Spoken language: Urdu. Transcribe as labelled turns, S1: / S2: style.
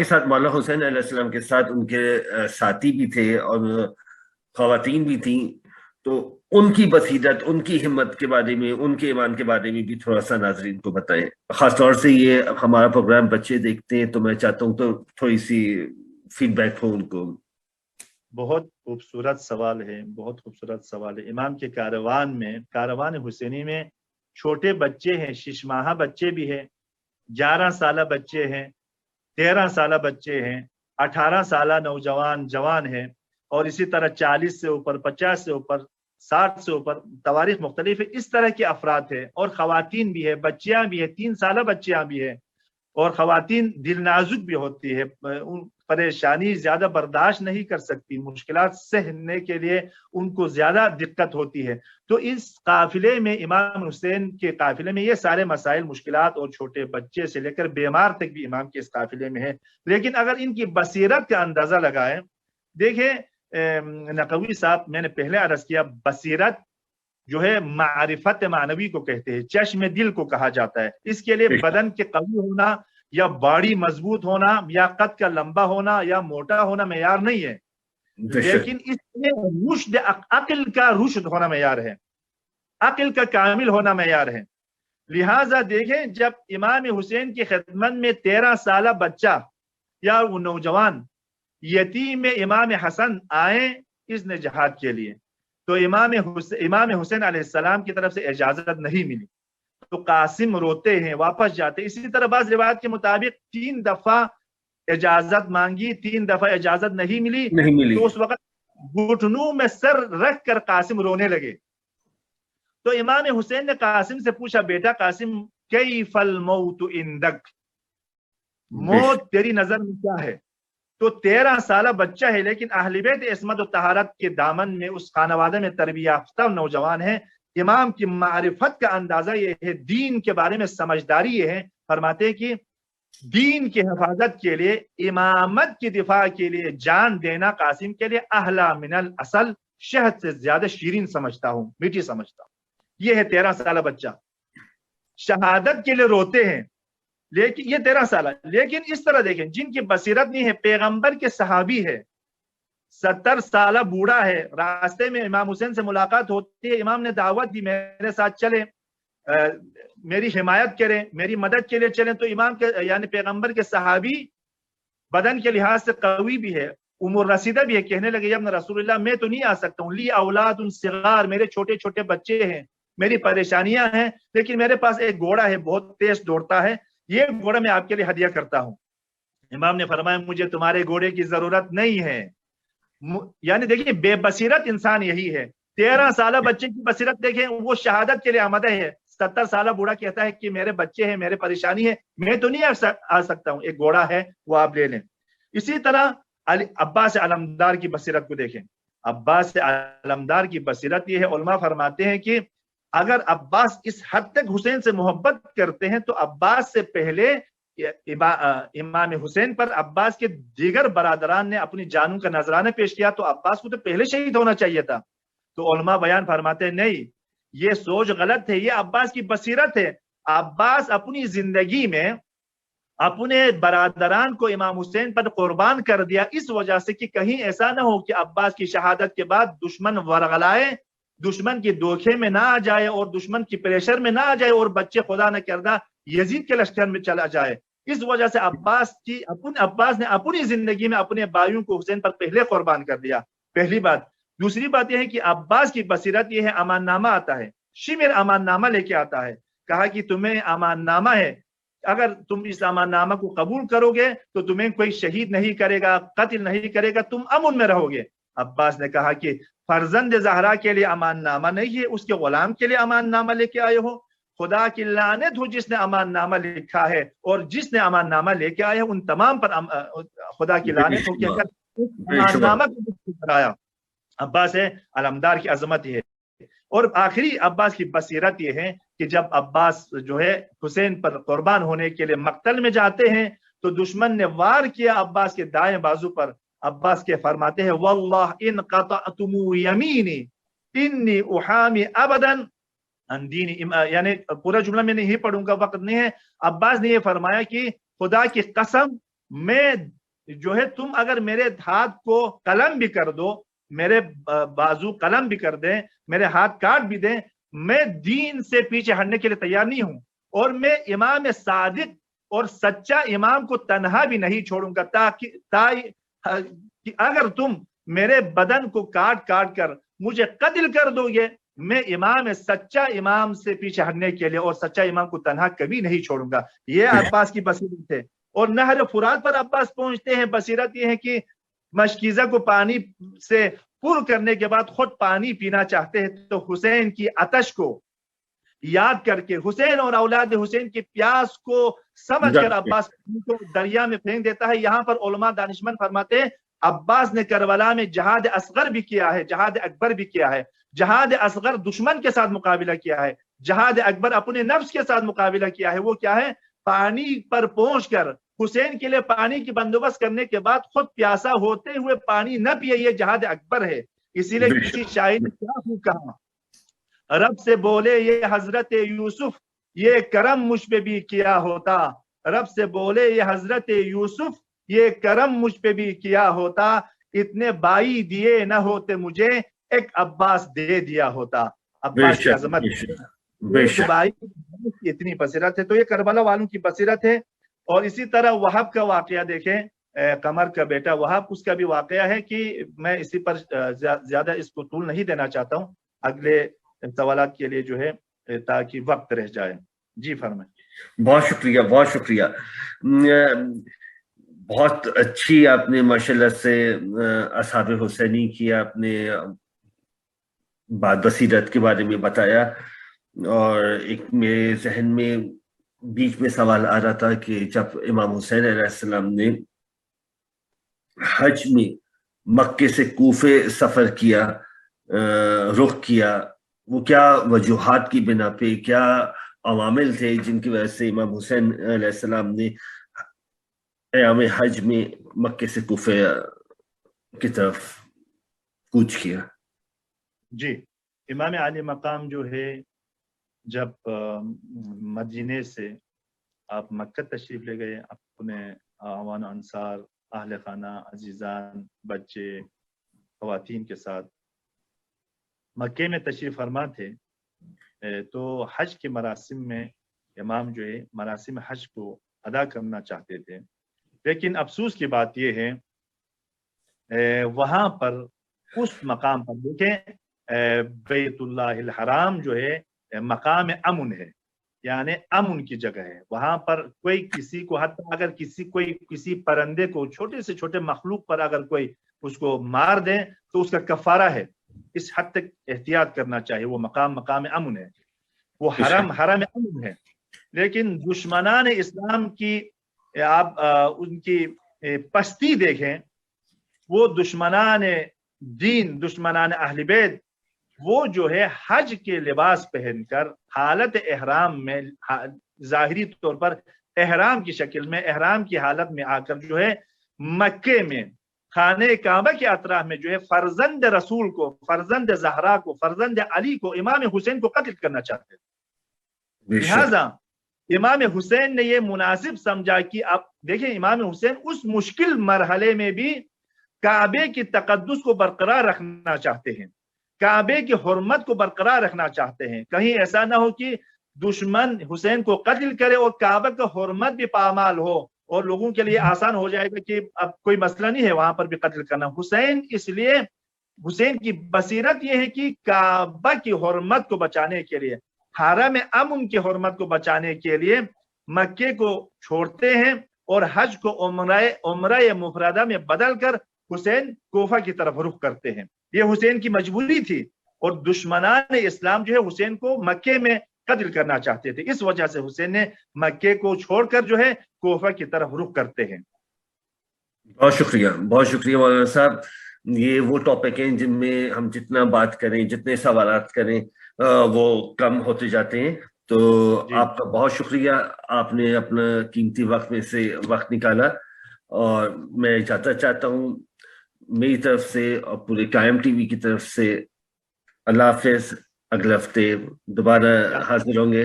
S1: کے ساتھ مولانا حسین علیہ السلام کے ساتھ ان کے ساتھی بھی تھے اور خواتین بھی تھیں، تو ان کی بصیرت، ان کی ہمت کے بارے میں، ان کے ایمان کے بارے میں بھی تھوڑا سا ناظرین کو بتائیں۔ خاص طور سے یہ ہمارا پروگرام بچے دیکھتے ہیں تو میں چاہتا ہوں تو تھوڑی سی فیڈ بیک ہو ان کو۔
S2: بہت خوبصورت سوال ہے، بہت خوبصورت سوال ہے۔ امام کے کاروان حسینی میں چھوٹے بچے ہیں، 6 ماہ بچے بھی ہیں، 11 سالہ بچے ہیں، 13 سالہ بچے ہیں، 18 سالہ نوجوان جوان ہیں، اور اسی طرح 40 سے اوپر، 50 سے اوپر، 60 سے اوپر، تواریخ مختلف ہے۔ اس طرح کے افراد ہیں، اور خواتین بھی ہے، بچیاں بھی ہیں، 3 سالہ بچیاں بھی ہیں، اور خواتین دل نازک بھی ہوتی ہے، پریشانی زیادہ برداشت نہیں کر سکتی، مشکلات سہنے کے لیے ان کو زیادہ دقت ہوتی ہے۔ تو اس قافلے میں، امام حسین کے قافلے میں، یہ سارے مسائل، مشکلات، اور چھوٹے بچے سے لے کر بیمار تک بھی امام کے اس قافلے میں ہے۔ لیکن اگر ان کی بصیرت کا اندازہ لگائیں، دیکھیں نقوی صاحب، میں نے پہلے عرض کیا، بصیرت جو ہے معرفت معنوی کو کہتے ہیں، چشم دل کو کہا جاتا ہے۔ اس کے لیے بدن کے قوی ہونا یا باڑی مضبوط ہونا یا قد کا لمبا ہونا یا موٹا ہونا معیار نہیں ہے، لیکن اس میں رشد، عقل کا رشد ہونا معیار ہے، عقل کا کامل ہونا معیار ہے۔ لہٰذا دیکھیں، جب امام حسین کی خدمت میں 13 سالہ بچہ یا وہ نوجوان یتیم امام حسن آئے اذن جہاد کے لیے، تو امام حسین علیہ السلام کی طرف سے اجازت نہیں ملی، تو قاسم روتے ہیں، واپس جاتے۔ اسی طرح بعض روایت کے مطابق 3 دفعہ اجازت مانگی، 3 دفعہ اجازت نہیں ملی، تو اس وقت گھٹنوں میں سر رکھ کر قاسم رونے لگے۔ تو امام حسین نے قاسم سے پوچھا، بیٹا قاسم، کیف الموت عندک، موت تیری نظر میں کیا ہے؟ تو 13 سالہ بچہ ہے، لیکن اہل بیت عصمت و طہارت کے دامن میں، اس خانوادہ میں تربیت یافتہ نوجوان ہے۔ امام کی معرفت کا اندازہ یہ ہے، دین کے بارے میں سمجھداری یہ ہے، فرماتے ہیں کہ دین کی حفاظت کے لیے، امامت کی دفاع کے لیے جان دینا قاسم کے لیے احلی من الاصل، شہد سے زیادہ شیرین سمجھتا ہوں، میٹھی سمجھتا ہوں۔ یہ ہے 13 سالہ بچہ، شہادت کے لیے روتے ہیں، لیکن یہ 13 سالہ، لیکن اس طرح دیکھیں، جن کی بصیرت نہیں ہے، پیغمبر کے صحابی ہے، 70 سالہ بوڑھا ہے، راستے میں امام حسین سے ملاقات ہوتی ہے، امام نے دعوت دی، میرے ساتھ چلیں، میری حمایت کریں، میری مدد کے لیے چلیں۔ تو امام کے یعنی پیغمبر کے صحابی بدن کے لحاظ سے قوی بھی ہے، عمر رسیدہ بھی ہے، کہنے لگے، یا ابن رسول اللہ، میں تو نہیں آ سکتا ہوں، لی اولاد صغار، میرے چھوٹے چھوٹے بچے ہیں، میری پریشانیاں ہیں، لیکن میرے پاس ایک گھوڑا ہے، بہت تیز دوڑتا ہے، یہ گھوڑا میں آپ کے لیے ہدیہ کرتا ہوں۔ امام نے فرمایا، مجھے تمہارے گھوڑے کی ضرورت نہیں ہے۔ یعنی دیکھیں، بے بصیرت انسان یہی ہے۔ 13 سالہ بچے کی بصیرت دیکھیں، وہ شہادت کے لیے آمادہ ہے۔ 70 سالہ بوڑھا کہتا ہے کہ میرے بچے ہیں، میرے پریشانی ہے، میں تو نہیں آ سکتا ہوں، ایک گھوڑا ہے، وہ آپ لے لیں۔ اسی طرح عباس علمدار کی بصیرت کو دیکھیں، عباس علمدار کی بصیرت یہ ہے، علماء فرماتے ہیں کہ اگر عباس اس حد تک حسین سے محبت کرتے ہیں تو عباس سے پہلے امام حسین پر عباس کے دیگر برادران نے اپنی جانوں کا نذرانہ پیش کیا، تو عباس کو تو پہلے شہید ہونا چاہیے تھا۔ تو علماء بیان فرماتے ہیں، نہیں، یہ سوچ غلط ہے، یہ عباس کی بصیرت ہے۔ عباس اپنی زندگی میں اپنے برادران کو امام حسین پر قربان کر دیا، اس وجہ سے کہ کہیں ایسا نہ ہو کہ عباس کی شہادت کے بعد دشمن ورغلائے، دشمن کی دھوکے میں نہ آ جائے اور دشمن کی پریشر میں نہ آ جائے اور بچے خدا نہ کردہ یزید کے لشکر میں چلا جائے۔ اس وجہ سے عباس نے اپنی زندگی میں اپنے بھائیوں کو حسین پر پہلے قربان کر دیا، پہلی بات۔ دوسری بات یہ ہے کہ عباس کی بصیرت یہ ہے، امان نامہ آتا ہے، شمر امان نامہ لے کے آتا ہے، کہا کہ تمہیں امان نامہ ہے، اگر تم اس امان نامہ کو قبول کرو گے تو تمہیں کوئی شہید نہیں کرے گا، قتل نہیں کرے گا، تم امن میں رہو گے۔ عباس نے کہا کہ فرزند زہرا کے لیے امان نامہ نہیں ہے، اس کے غلام کے لیے امان نامہ لے کے آئے ہو، خدا کی لعنت ہو جس نے امان نامہ لکھا ہے، اور جس نے امان نامہ لے کے آئے ان تمام پر خدا کی لعنت ہو کہ اگر امان نامہ کو کرایا۔ عباس علمدار کی عظمت یہ ہے۔ اور آخری عباس کی بصیرت یہ ہے کہ جب عباس جو ہے حسین پر قربان ہونے کے لیے مقتل میں جاتے ہیں تو دشمن نے وار کیا عباس کے دائیں بازو پر، عباس کے فرماتے ہیں، واللہ ان قطعتم یمینی انی احامی ابدا عن دین، یعنی پورا جملہ میں نہیں پڑھوں گا، وقت نہیں ہے۔ عباس نے یہ فرمایا کہ خدا کی قسم، میں جو ہے تم اگر میرے ہاتھ کو قلم بھی کر دو، میرے بازو قلم بھی کر دیں، میرے ہاتھ کاٹ بھی دیں، میں دین سے پیچھے ہٹنے کے لیے تیار نہیں ہوں، اور میں امام صادق اور سچا امام کو تنہا بھی نہیں چھوڑوں گا، کہ اگر تم میرے بدن کو کاٹ کاٹ کر مجھے قتل کر دو گے، میں امام سچا امام سے پیچھے ہٹنے کے لیے اور سچا امام کو تنہا کبھی نہیں چھوڑوں گا۔ یہ عباس کی بصیرت ہے۔ اور نہر فرات پر عباس پہنچتے ہیں، بصیرت یہ ہے کہ مشکیزہ کو پانی سے پر کرنے کے بعد خود پانی پینا چاہتے ہیں، تو حسین کی آتش کو یاد کر کے، حسین اور اولاد حسین کی پیاس کو سمجھ کر عباس کو دریا میں پھینک دیتا ہے۔ یہاں پر علماء دانشمند فرماتے ہیں عباس نے کربلا میں جہاد اصغر بھی کیا ہے، جہاد اکبر بھی کیا ہے۔ جہاد اصغر دشمن کے ساتھ مقابلہ کیا ہے، جہاد اکبر اپنے نفس کے ساتھ مقابلہ کیا ہے۔ وہ کیا ہے؟ پانی پر پہنچ کر حسین کے لیے پانی کی بندوبست کرنے کے بعد خود پیاسا ہوتے ہوئے پانی نہ پیے، یہ جہاد اکبر ہے۔ اسی لیے کسی شاعر نے کیا خوب کہا، رب سے بولے یہ حضرت یوسف یہ کرم مجھ پہ بھی کیا ہوتا، رب سے بولے یہ حضرت یوسف یہ کرم مجھ پہ بھی کیا ہوتا، اتنے بائی دیے نہ ہوتے مجھے ایک عباس دے دیا ہوتا۔ عباس کی عظمت، بائی کی اتنی بصیرت ہے۔ تو یہ کربلا والوں کی بصیرت ہے۔ اور اسی طرح وہب کا واقعہ دیکھیں، قمر کا بیٹا وہب، اس کا بھی واقعہ ہے کہ میں اسی پر زیادہ اس کو طول نہیں دینا چاہتا ہوں، اگلے سوالات کے لیے جو ہے تاکہ وقت رہ جائے۔ جی فرمائیں۔
S1: بہت شکریہ، بہت شکریہ، بہت اچھی آپ نے ماشاءاللہ سے اصحاب حسینی کی آپ نے بات بصیرت کے بارے میں بتایا۔ اور ایک میرے ذہن میں بیچ میں سوال آ رہا تھا کہ جب امام حسین علیہ السلام نے حج میں مکے سے کوفے سفر کیا، رخ کیا، وہ کیا وجوہات کی بنا پہ، کیا عوامل تھے جن کی وجہ سے امام حسین علیہ السلام نے ایام حج میں مکے سے کوفے کی طرف کوچ کیا؟
S2: جی، امام علی مقام جو ہے جب مدینے سے آپ مکہ تشریف لے گئے، اپنے اعوان انصار، اہل خانہ، عزیزان، بچے، خواتین کے ساتھ مکے میں تشریف فرما تھے، تو حج کے مراسم میں امام جو ہے مراسم حج کو ادا کرنا چاہتے تھے، لیکن افسوس کی بات یہ ہے وہاں پر اس مقام پر دیکھیں بیت اللہ الحرام جو ہے مقام امن ہے، یعنی امن کی جگہ ہے۔ وہاں پر کوئی کسی کو، حتی اگر کسی پرندے کو، چھوٹے سے چھوٹے مخلوق پر اگر کوئی اس کو مار دیں تو اس کا کفارہ ہے۔ اس حد تک احتیاط کرنا چاہیے، وہ مقام امن ہے، وہ حرم امن ہے۔ لیکن دشمنان اسلام کی آپ ان کی پستی دیکھیں، وہ دشمنان دین، دشمنان اہل بیت، وہ جو ہے حج کے لباس پہن کر حالت احرام میں، ظاہری طور پر احرام کی شکل میں، احرام کی حالت میں آ کر جو ہے مکے میں خانہ کعبہ کے اطراف میں جو ہے فرزند رسول کو، فرزند زہرا کو، فرزند علی کو، امام حسین کو قتل کرنا چاہتے ہیں۔ لہذا امام حسین نے یہ مناسب سمجھا کہ اب دیکھیں امام حسین اس مشکل مرحلے میں بھی کعبے کی تقدس کو برقرار رکھنا چاہتے ہیں، کعبے کی حرمت کو برقرار رکھنا چاہتے ہیں۔ کہیں ایسا نہ ہو کہ دشمن حسین کو قتل کرے اور کعبہ کا حرمت بھی پامال ہو، اور لوگوں کے لیے آسان ہو جائے گا کہ اب کوئی مسئلہ نہیں ہے وہاں پر بھی قتل کرنا۔ اس لیے حسین کی بصیرت یہ ہے کہ کعبہ کی حرمت کو بچانے کے لیے، حرم امن کی حرمت کو بچانے کے لیے مکے کو چھوڑتے ہیں اور حج کو عمرہ مفردہ میں بدل کر حسین کوفہ کی طرف رخ کرتے ہیں۔ یہ حسین کی مجبوری تھی، اور دشمنان اسلام جو ہے حسین کو مکے میں قتل کرنا چاہتے تھے، اس وجہ سے حسین نے مکے کو چھوڑ کر جو ہے کوفہ کی طرف رخ کرتے ہیں۔
S1: بہت شکریہ، بہت شکریہ مولانا صاحب۔ یہ وہ ٹاپک ہیں جن میں ہم جتنا بات کریں، جتنے سوالات کریں وہ کم ہوتے جاتے ہیں۔ تو آپ کا بہت شکریہ، آپ نے اپنا قیمتی وقت میں سے وقت نکالا، اور میں چاہتا ہوں میری طرف سے اور پورے قائم ٹی وی کی طرف سے اللہ حافظ۔ اگلے ہفتے دوبارہ حاضر ہوں گے۔